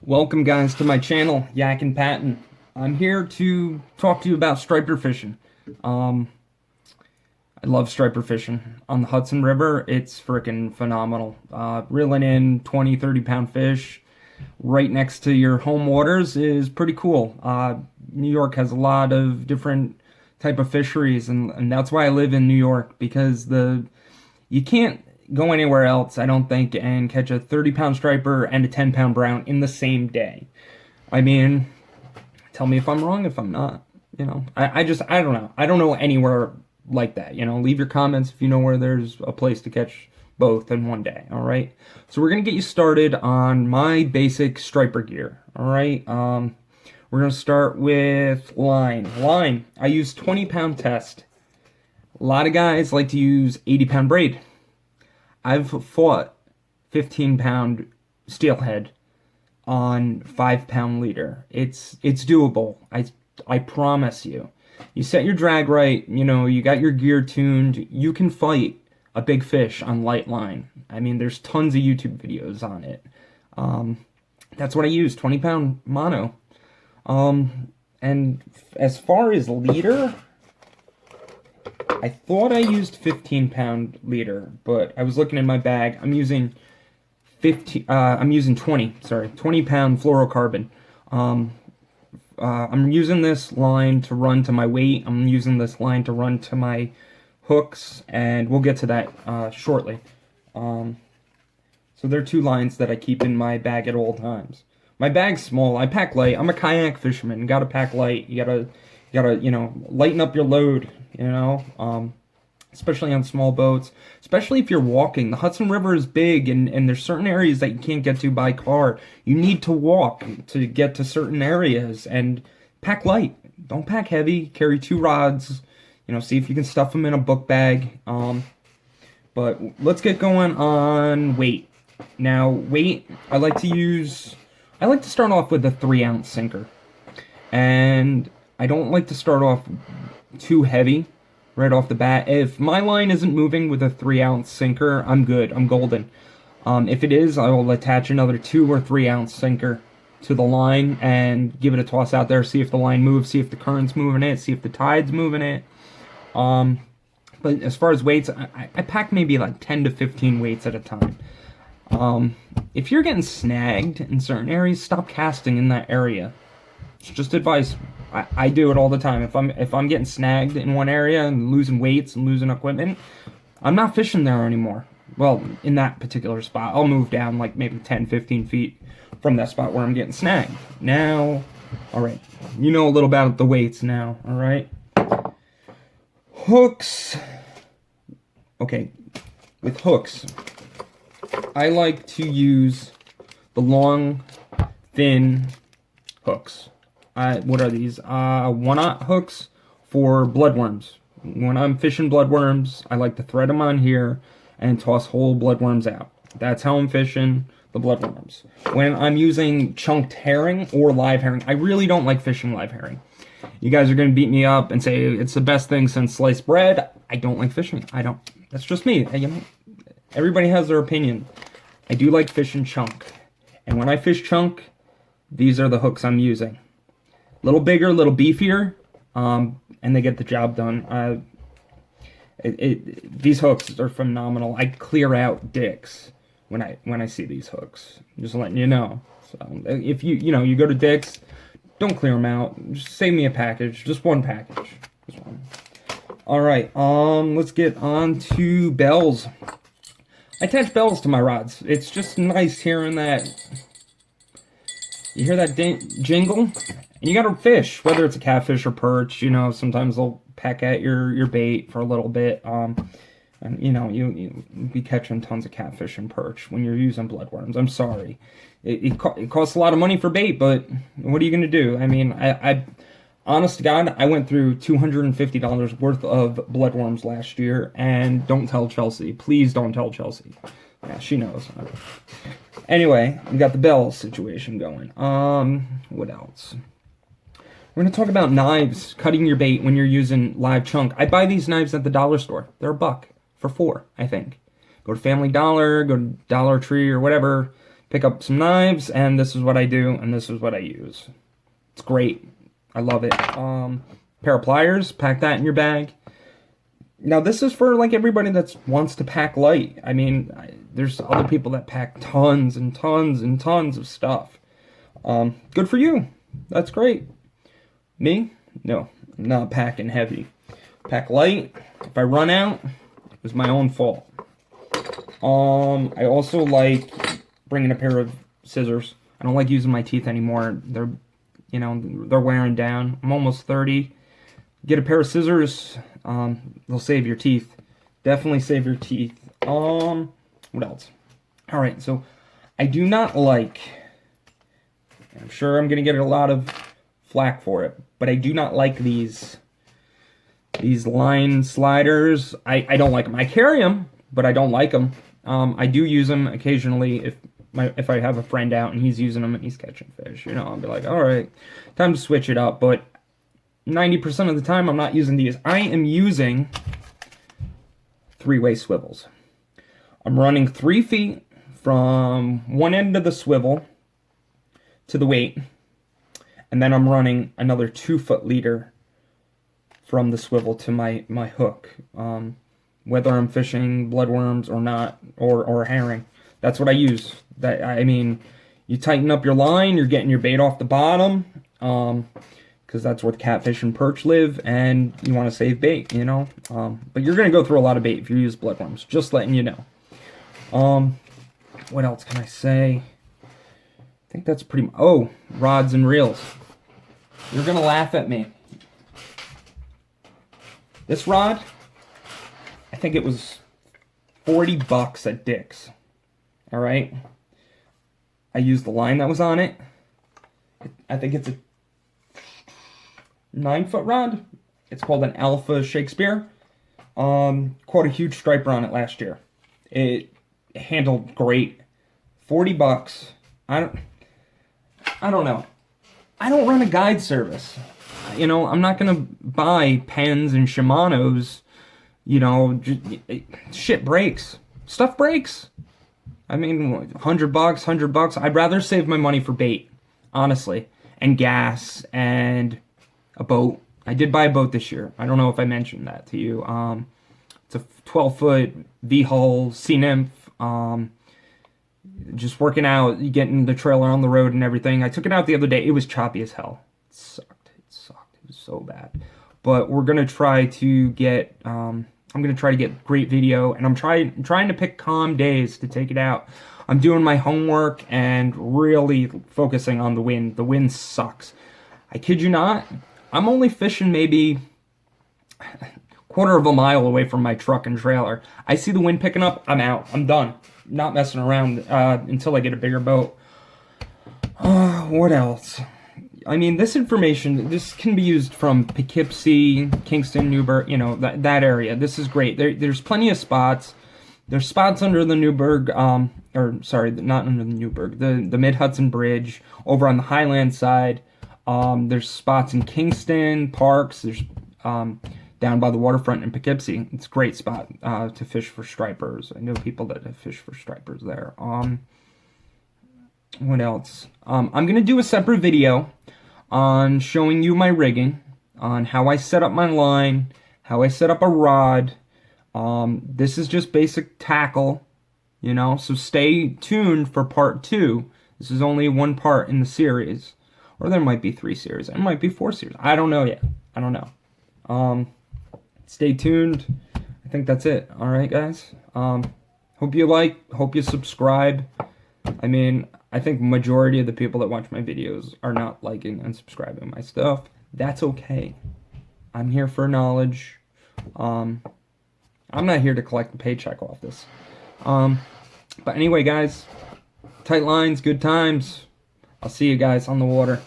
Welcome guys to my channel, Yak and Patton. I'm here to talk to you about striper fishing. I love striper fishing. On the Hudson River, it's freaking phenomenal. Reeling in 20, 30-pound fish right next to your home waters is pretty cool. New York has a lot of different type of fisheries, and that's why I live in New York, because you can't go anywhere else, I don't think, and catch a 30-pound striper and a 10-pound brown in the same day. I mean, tell me if I'm wrong, if I'm not. I don't know. I don't know anywhere like that. Leave your comments if you know where there's a place to catch both in one day. All right. So we're gonna get you started on my basic striper gear. All right. We're gonna start with line. Line. I use 20-pound test. A lot of guys like to use 80-pound braid. I've fought 15-pound steelhead on 5-pound leader. It's doable. I promise you. You set your drag right, you got your gear tuned, you can fight a big fish on light line. I mean, there's tons of YouTube videos on it. That's what I use, 20-pound mono. And as far as leader, I thought I used 15-pound leader, but I was looking in my bag. I'm using 20 20-pound fluorocarbon. I'm using this line to run to my weight. I'm using this line to run to my hooks, and we'll get to that shortly. So there are two lines that I keep in my bag at all times. My bag's small. I pack light. I'm a kayak fisherman. You gotta pack light. You gotta lighten up your load. Especially on small boats, especially if you're walking. The Hudson River is big, and there's certain areas that you can't get to by car. You need to walk to get to certain areas, and pack light. Don't pack heavy. Carry 2 rods. See if you can stuff them in a book bag. But let's get going on weight. Now, weight, I like to start off with a 3-ounce sinker. And I don't like to start off too heavy right off the bat. If my line isn't moving with a 3-ounce sinker, I'm good. I'm golden. If it is, I will attach another 2 or 3-ounce sinker to the line and give it a toss out there, see if the line moves, see if the current's moving it, see if the tide's moving it. But as far as weights, I pack maybe like 10 to 15 weights at a time. If you're getting snagged in certain areas, stop casting in that area. It's just advice. I do it all the time. If I'm getting snagged in one area and losing weights and losing equipment, I'm not fishing there anymore. Well, in that particular spot, I'll move down like maybe 10, 15 feet from that spot where I'm getting snagged. Now, all right, you know a little about the weights now, all right? Hooks. Okay, with hooks, I like to use the long, thin hooks. What are these? 1/0 hooks for bloodworms. When I'm fishing bloodworms, I like to thread them on here and toss whole bloodworms out. That's how I'm fishing the bloodworms. When I'm using chunked herring or live herring, I really don't like fishing live herring. You guys are going to beat me up and say it's the best thing since sliced bread. I don't like fishing. I don't. That's just me. Everybody has their opinion. I do like fishing chunk. And when I fish chunk, these are the hooks I'm using. Little bigger, a little beefier, and they get the job done. These hooks are phenomenal. I clear out dicks when I see these hooks. Just letting you know. So if you go to Dick's, don't clear them out. Just save me a package, just one package, just one. All right, let's get on to bells. I attach bells to my rods. It's just nice hearing that. You hear that jingle? And you gotta fish, whether it's a catfish or perch. Sometimes they'll peck at your bait for a little bit. And you'll be catching tons of catfish and perch when you're using bloodworms. I'm sorry. It costs a lot of money for bait, but what are you gonna do? I mean, I honest to God, I went through $250 worth of bloodworms last year, and don't tell Chelsea. Please don't tell Chelsea. Yeah, she knows. Anyway, we got the bell situation going. What else? We're going to talk about knives, cutting your bait when you're using live chunk. I buy these knives at the dollar store. They're $1 for 4, I think. Go to Family Dollar, go to Dollar Tree or whatever. pick up some knives, and this is what I do, and this is what I use. It's great. I love it. Pair of pliers, pack that in your bag. Now, this is for, like, everybody that wants to pack light. I mean, there's other people that pack tons and tons and tons of stuff. Good for you. That's great. Me? No, I'm not packing heavy. Pack light. If I run out, it was my own fault. I also like bringing a pair of scissors. I don't like using my teeth anymore. They're wearing down. I'm almost 30. Get a pair of scissors. They'll save your teeth. Definitely save your teeth. What else? All right, so I do not like, I'm sure I'm going to get a lot of flack for it, but I do not like these line sliders. I don't like them. I carry them, but I don't like them. I do use them occasionally if I have a friend out and he's using them and he's catching fish. I'll be like, all right, time to switch it up. But 90% of the time, I'm not using these. I am using three-way swivels. I'm running 3 feet from one end of the swivel to the weight, and then I'm running another 2-foot leader from the swivel to my hook. Whether I'm fishing bloodworms or not, or herring, that's what I use. You tighten up your line, you're getting your bait off the bottom, because that's where the catfish and perch live, and you want to save bait, But you're going to go through a lot of bait if you use bloodworms, just letting you know. What else can I say? I think that's pretty much... Oh, rods and reels. You're going to laugh at me. This rod, I think it was $40 at Dick's. All right? I used the line that was on it. I think it's a 9-foot rod. It's called an Alpha Shakespeare. Caught a huge striper on it last year. It handled great. $40. I don't know. I don't run a guide service. I'm not gonna buy Penns and Shimano's. Shit breaks. Stuff breaks. $100. I'd rather save my money for bait, honestly, and gas and a boat. I did buy a boat this year. I don't know if I mentioned that to you. It's a 12-foot V-hull Sea Nymph. Just working out, getting the trailer on the road and everything. I took it out the other day. It was choppy as hell. It sucked. It was so bad. But we're gonna try to get. I'm gonna try to get great video, and I'm trying to pick calm days to take it out. I'm doing my homework and really focusing on the wind. The wind sucks. I kid you not. I'm only fishing maybe a quarter of a mile away from my truck and trailer. I see the wind picking up, I'm out. I'm done. Not messing around until I get a bigger boat. What else? This information, this can be used from Poughkeepsie, Kingston, Newburgh, that area. This is great. There's plenty of spots. There's spots under the Newburgh, not under the Newburgh, the Mid-Hudson Bridge, over on the Highland side. There's spots in Kingston, Parks, there's down by the waterfront in Poughkeepsie. It's a great spot to fish for stripers. I know people that have fished for stripers there. What else? I'm going to do a separate video on showing you my rigging, on how I set up my line, how I set up a rod. This is just basic tackle, so stay tuned for part 2. This is only one part in the series. Or there might be 3 series. It might be 4 series. I don't know yet. I don't know. Stay tuned. I think that's it. All right, guys. Hope you subscribe. I think majority of the people that watch my videos are not liking and subscribing my stuff. That's okay. I'm here for knowledge. I'm not here to collect the paycheck off this. But anyway, guys, tight lines, good times. I'll see you guys on the water.